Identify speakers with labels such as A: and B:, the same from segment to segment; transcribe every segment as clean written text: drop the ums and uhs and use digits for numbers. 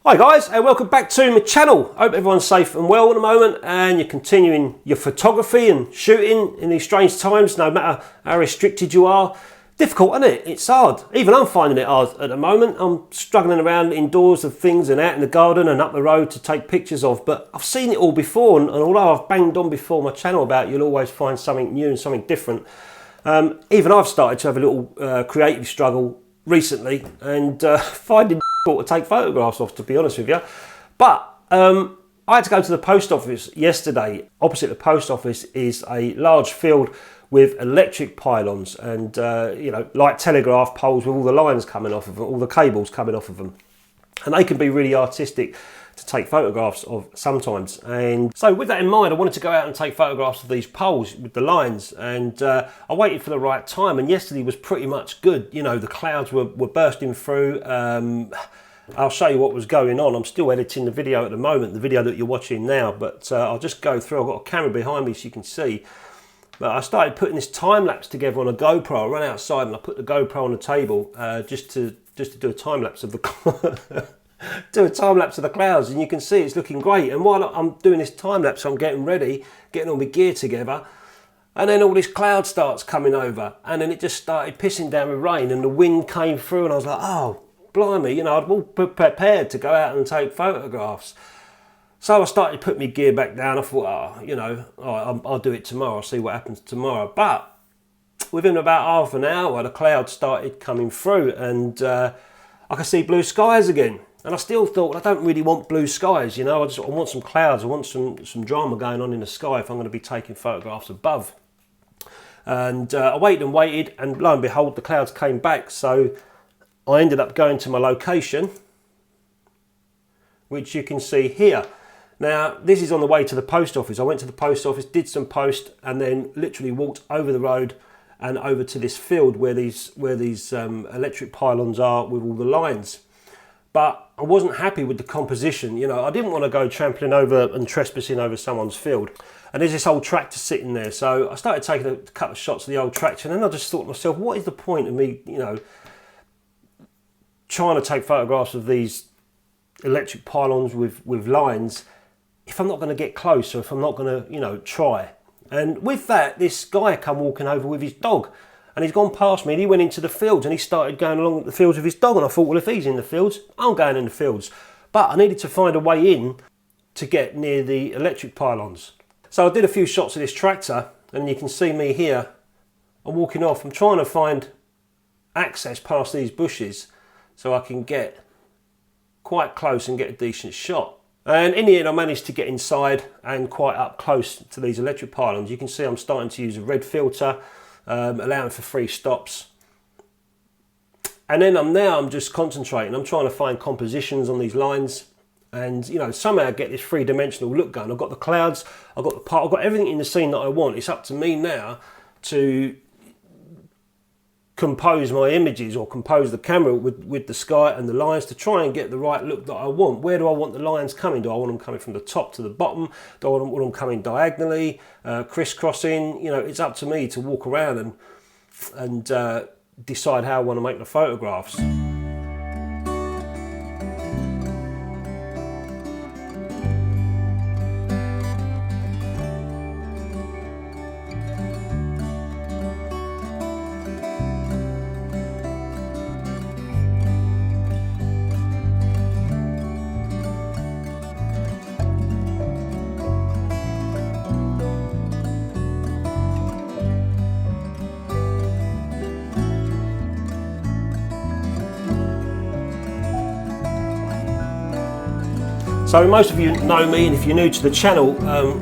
A: Hi guys, and welcome back to my channel. Hope everyone's safe and well at the moment and you're continuing your photography and shooting in these strange times, no matter how restricted you are. Difficult, isn't it? It's hard. Even I'm finding it hard at the moment. I'm struggling around indoors of things and out in the garden and up the road to take pictures of, but I've seen it all before, and although I've banged on before my channel about you'll always find something new and something different, even I've started to have a little creative struggle recently and finding to take photographs of, to be honest with you. But I had to go to the post office yesterday. Opposite the post office is a large field with electric pylons and you know, like telegraph poles with all the lines coming off of them, all the cables coming off of them, and they can be really artistic to take photographs of sometimes. And so with that in mind, I wanted to go out and take photographs of these poles with the lines, and I waited for the right time, and yesterday was pretty much good. You know, the clouds were bursting through. I'll show you what was going on. I'm still editing the video at the moment, the video that you're watching now, but I'll just go through. I've got a camera behind me so you can see. But I started putting this time lapse together on a GoPro. I ran outside and I put the GoPro on the table just to do a time lapse of the do a time lapse of the clouds, and you can see it's looking great. And while I'm doing this time lapse, I'm getting ready, getting all my gear together, and then all this cloud starts coming over, and then it just started pissing down with rain, and the wind came through, and I was like, oh blimey, you know, I'd all prepared to go out and take photographs. So I started putting my gear back down. I thought, oh, you know, I'll do it tomorrow. I'll see what happens tomorrow. But within about half an hour, the clouds started coming through, and I could see blue skies again. And I still thought, well, I don't really want blue skies, you know. I want some clouds. I want some drama going on in the sky if I'm going to be taking photographs above. And I waited and waited, and lo and behold, the clouds came back. So I ended up going to my location, which you can see here. Now, this is on the way to the post office. I went to the post office, did some post, and then literally walked over the road and over to this field where these electric pylons are with all the lines. But I wasn't happy with the composition. You know, I didn't want to go trampling over and trespassing over someone's field. And there's this old tractor sitting there. So I started taking a couple of shots of the old tractor, and then I just thought to myself, what is the point of me, you know, trying to take photographs of these electric pylons with lines if I'm not going to get close, or if I'm not going to, you know, try. And with that, this guy come walking over with his dog, and he's gone past me, and he went into the fields, and he started going along the fields with his dog, and I thought, well, if he's in the fields, I'm going in the fields. But I needed to find a way in to get near the electric pylons. So I did a few shots of this tractor, and you can see me here. I'm walking off. I'm trying to find access past these bushes so I can get quite close and get a decent shot. And in the end, I managed to get inside and quite up close to these electric pylons. You can see I'm starting to use a red filter, allowing for 3 stops. And then I'm just concentrating. I'm trying to find compositions on these lines, and you know, somehow get this 3-dimensional look going. I've got the clouds, I've got the part, I've got everything in the scene that I want. It's up to me now to compose my images, or compose the camera with the sky and the lines, to try and get the right look that I want. Where do I want the lines coming? Do I want them coming from the top to the bottom? Do I want them coming diagonally, crisscrossing? You know, it's up to me to walk around and decide how I want to make the photographs. So most of you know me, and if you're new to the channel,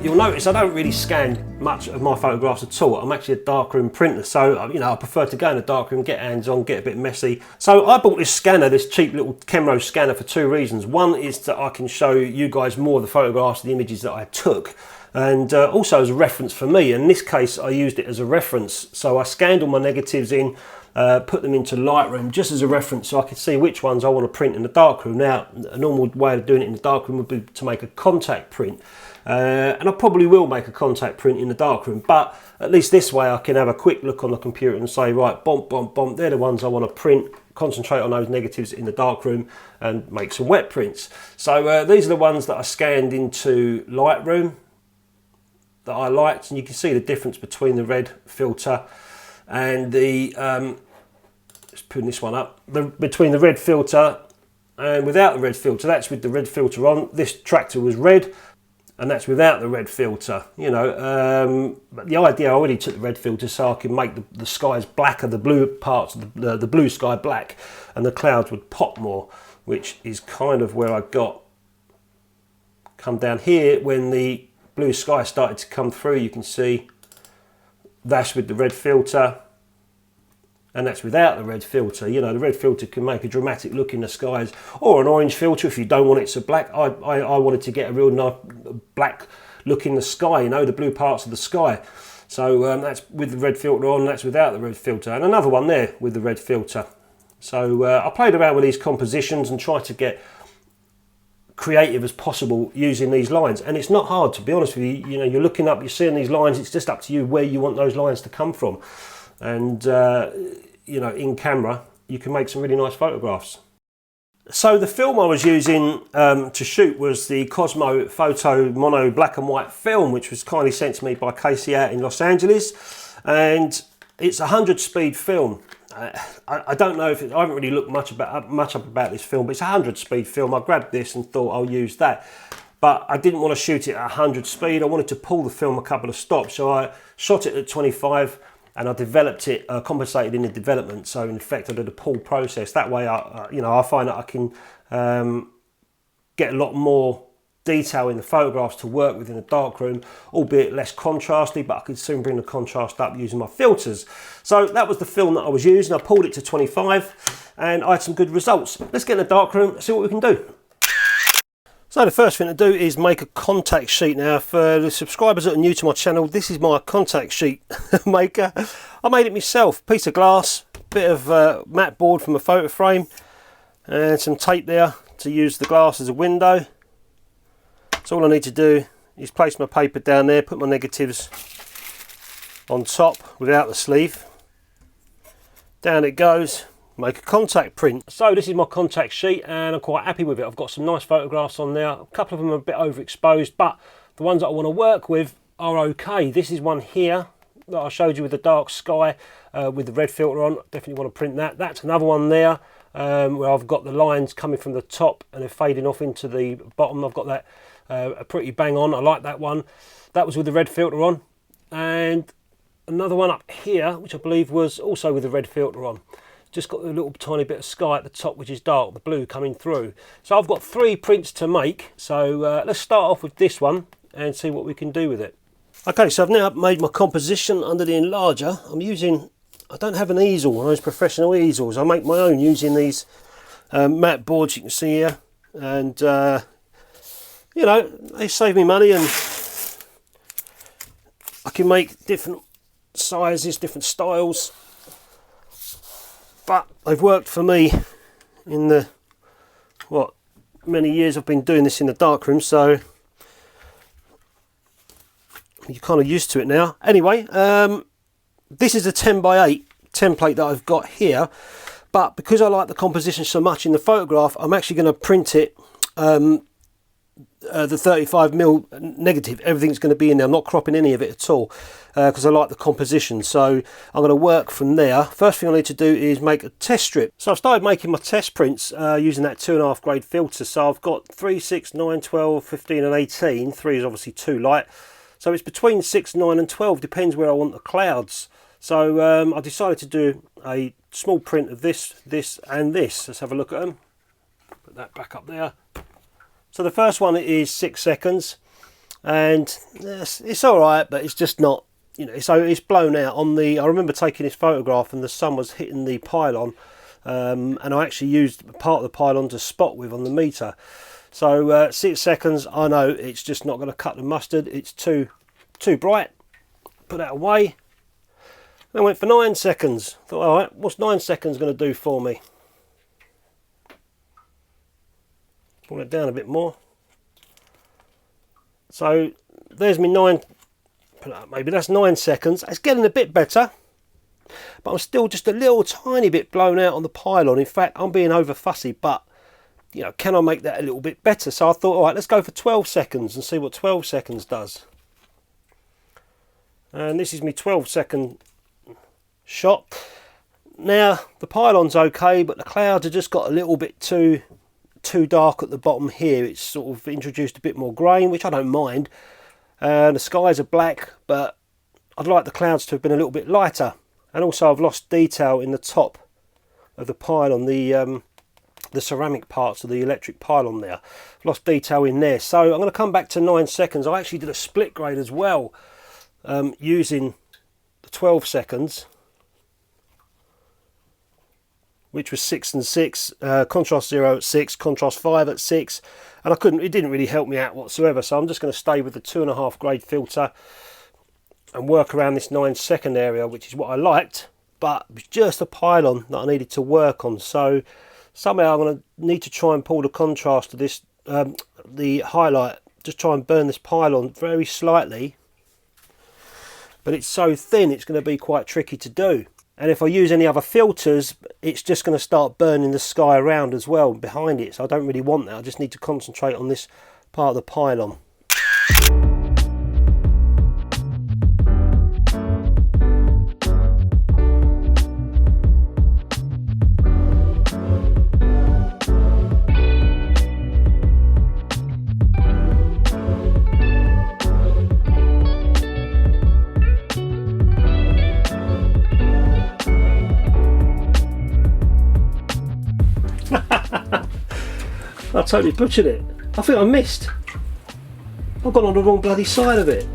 A: you'll notice I don't really scan much of my photographs at all. I'm actually a darkroom printer, so you know, I prefer to go in the darkroom, get hands on, get a bit messy. So I bought this scanner, this cheap little Kentmere scanner, for 2 reasons. One is that I can show you guys more of the photographs, the images that I took, and also as a reference for me. In this case, I used it as a reference. So I scanned all my negatives in, put them into Lightroom just as a reference, so I could see which ones I want to print in the darkroom. Now, a normal way of doing it in the darkroom would be to make a contact print, and I probably will make a contact print in the darkroom, but at least this way I can have a quick look on the computer and say, right, bomb, bomb, bomb, they're the ones I want to print, concentrate on those negatives in the darkroom and make some wet prints. So these are the ones that I scanned into Lightroom that I liked, and you can see the difference between the red filter and the just putting this one up, between the red filter and without the red filter. That's with the red filter on. This tractor was red, and that's without the red filter, you know. But the idea, I already took the red filter so I can make the skies blacker, the blue parts of the blue sky black, and the clouds would pop more, which is kind of where I got. Come down here, when the blue sky started to come through, you can see that's with the red filter, and that's without the red filter. You know, the red filter can make a dramatic look in the skies, or an orange filter if you don't want it so black. I wanted to get a real nice black look in the sky, you know, the blue parts of the sky. So that's with the red filter on, that's without the red filter, and another one there with the red filter. So I played around with these compositions and tried to get creative as possible using these lines, and it's not hard, to be honest with you. You know, you're looking up, you're seeing these lines, it's just up to you where you want those lines to come from. And you know, in camera you can make some really nice photographs. So the film I was using to shoot was the Kosmo Foto Mono black and white film, which was kindly sent to me by Casey out in Los Angeles, and it's a 100 speed film. I don't know if I haven't really looked much up about this film, but it's a 100 speed film. I grabbed this and thought I'll use that, but I didn't want to shoot it at 100 speed. I wanted to pull the film a couple of stops, so I shot it at 25, and I developed it, compensated in the development. So in effect, I did a pull process. That way, you know, I find that I can get a lot more detail in the photographs to work with in the darkroom, albeit less contrasty, but I could soon bring the contrast up using my filters. So that was the film that I was using. I pulled it to 25 and I had some good results. Let's get in the darkroom and see what we can do. So the first thing to do is make a contact sheet. Now for the subscribers that are new to my channel, this is my contact sheet maker. I made it myself. Piece of glass, bit of matte board from a photo frame, and some tape there to use the glass as a window. So all I need to do is place my paper down there, put my negatives on top without the sleeve. Down it goes, make a contact print. So this is my contact sheet and I'm quite happy with it. I've got some nice photographs on there. A couple of them are a bit overexposed, but the ones that I want to work with are okay. This is one here that I showed you with the dark sky with the red filter on. Definitely want to print that. That's another one there where I've got the lines coming from the top and they're fading off into the bottom. I've got that pretty bang on. I like that one. That was with the red filter on. And another one up here, which I believe was also with the red filter on. Just got a little tiny bit of sky at the top, which is dark, the blue coming through. So I've got 3 prints to make. So let's start off with this one and see what we can do with it. Okay, so I've now made my composition under the enlarger. I'm using, I don't have an easel, one of those professional easels. I make my own using these matte boards you can see here. And you know, they save me money, and I can make different sizes, different styles, but they've worked for me in the, what, many years I've been doing this in the darkroom, so you're kind of used to it now. Anyway, this is a 10 by 8 template that I've got here, but because I like the composition so much in the photograph, I'm actually going to print it the 35mm negative. Everything's going to be in there. I'm not cropping any of it at all because I like the composition, so I'm going to work from there. First thing I need to do is make a test strip. So I've started making my test prints using that 2.5 grade filter. So I've got 3, 6, 9, 12, 15 and 18. 3 is obviously too light, so it's between 6, 9 and 12, depends where I want the clouds. So I decided to do a small print of this, this and this. Let's have a look at them. Put that back up there. So the first one is 6 seconds, and it's all right, but it's just not, you know, so it's blown out on the, I remember taking this photograph and the sun was hitting the pylon, and I actually used part of the pylon to spot with on the meter. So 6 seconds, I know it's just not going to cut the mustard. It's too bright. Put that away. Then went for 9 seconds. Thought, all right, what's 9 seconds going to do for me? Pull it down a bit more. So there's me 9, maybe that's 9 seconds. It's getting a bit better. but I'm still just a little tiny bit blown out on the pylon. In fact, I'm being over fussy, but you know, can I make that a little bit better? So I thought, all right, let's go for 12 seconds and see what 12 seconds does. And this is my 12-second shot. Now the pylon's okay, but the clouds have just got a little bit too dark at the bottom here. It's sort of introduced a bit more grain, which I don't mind. The skies are black, but I'd like the clouds to have been a little bit lighter. And also I've lost detail in the top of the pylon, the ceramic parts of the electric pylon there. I've lost detail in there. So I'm going to come back to 9 seconds. I actually did a split grade as well, using the 12 seconds, which was 6 and 6, contrast 0 at 6, contrast 5 at 6, and it didn't really help me out whatsoever. So I'm just going to stay with the 2.5 grade filter and work around this 9 second area, which is what I liked, but it was just a pylon that I needed to work on. So somehow I'm going to need to try and pull the contrast to this, the highlight, just try and burn this pylon very slightly, but it's so thin it's going to be quite tricky to do. And if I use any other filters, it's just going to start burning the sky around as well behind it, so I don't really want that. I just need to concentrate on this part of the pylon. I totally butchered it. I think I missed. I've gone on the wrong bloody side of it.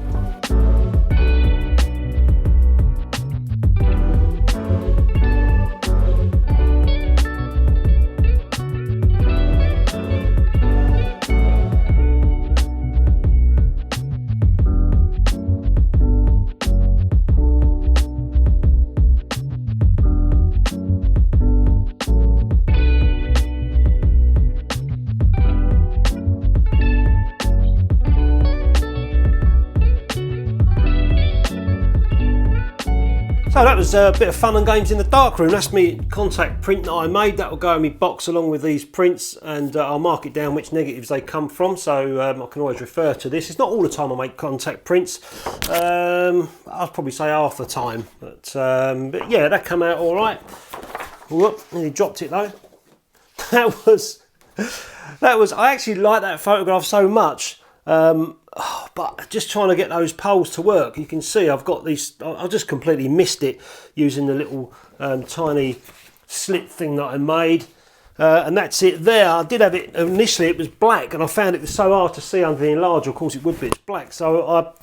A: So that was a bit of fun and games in the darkroom. That's me contact print that I made. That will go in my box along with these prints, and I'll mark it down which negatives they come from, so I can always refer to this. It's not all the time I make contact prints. I'll probably say half the time, but yeah, that come out all right. Whoop, nearly dropped it though. That was. I actually like that photograph so much. But just trying to get those poles to work. You can see I've got these, I just completely missed it using the little tiny slit thing that I made, and that's it there. I did have it initially, it was black, and I found it was so hard to see under the enlarger. Of course it would be, it's black, so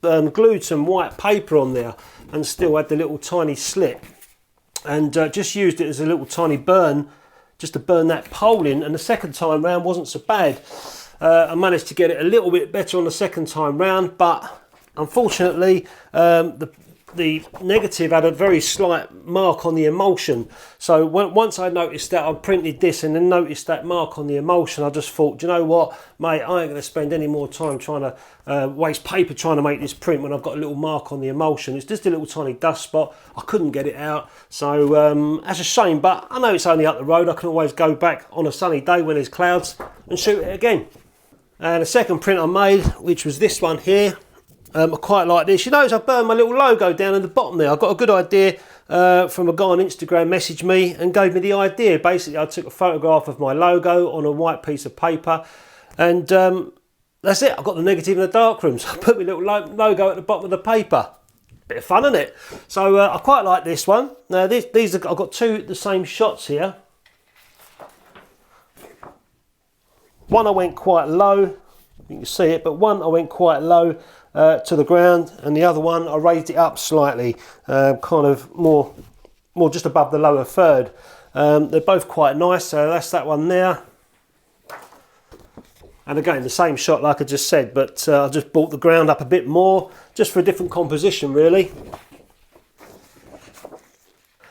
A: I glued some white paper on there and still had the little tiny slit, and just used it as a little tiny burn just to burn that pole in, and the second time round wasn't so bad. I managed to get it a little bit better on the second time round, but unfortunately the negative had a very slight mark on the emulsion. So once I noticed that, I printed this and then noticed that mark on the emulsion, I just thought, do you know what, mate, I ain't going to spend any more time trying to waste paper trying to make this print when I've got a little mark on the emulsion. It's just a little tiny dust spot. I couldn't get it out, so that's a shame, but I know it's only up the road. I can always go back on a sunny day when there's clouds and shoot it again. And the second print I made, which was this one here, I quite like this. You notice I burned my little logo down in the bottom there. I got a good idea from a guy on Instagram, messaged me and gave me the idea. Basically, I took a photograph of my logo on a white piece of paper, and that's it. I got the negative in the darkroom, so I put my little logo at the bottom of the paper. Bit of fun, isn't it? So I quite like this one. Now these are, I've got two the same shots here. One I went quite low, you can see it, but one I went quite low to the ground, and the other one I raised it up slightly, kind of more just above the lower third. They're both quite nice, so that's that one there. And again, the same shot like I just said, but I just brought the ground up a bit more, just for a different composition really.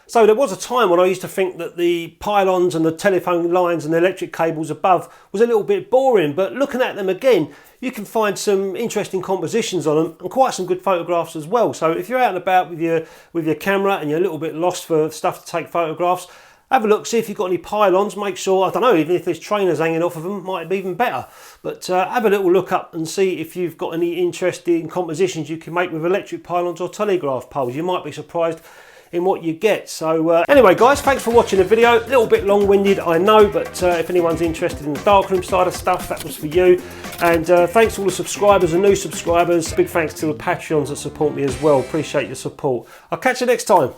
A: So there was a time when I used to think that the pylons and the telephone lines and the electric cables above was a little bit boring, but looking at them again, you can find some interesting compositions on them and quite some good photographs as well. So if you're out and about with your camera and you're a little bit lost for stuff to take photographs, have a look, see if you've got any pylons, make sure, I don't know, even if there's trainers hanging off of them, might be even better. But have a little look up and see if you've got any interesting compositions you can make with electric pylons or telegraph poles. You might be surprised in what you get. So anyway guys, thanks for watching the video. A little bit long-winded, I know, but if anyone's interested in the darkroom side of stuff, that was for you. And thanks to all the subscribers and new subscribers. Big thanks to the Patreons that support me as well. Appreciate your support. I'll catch you next time.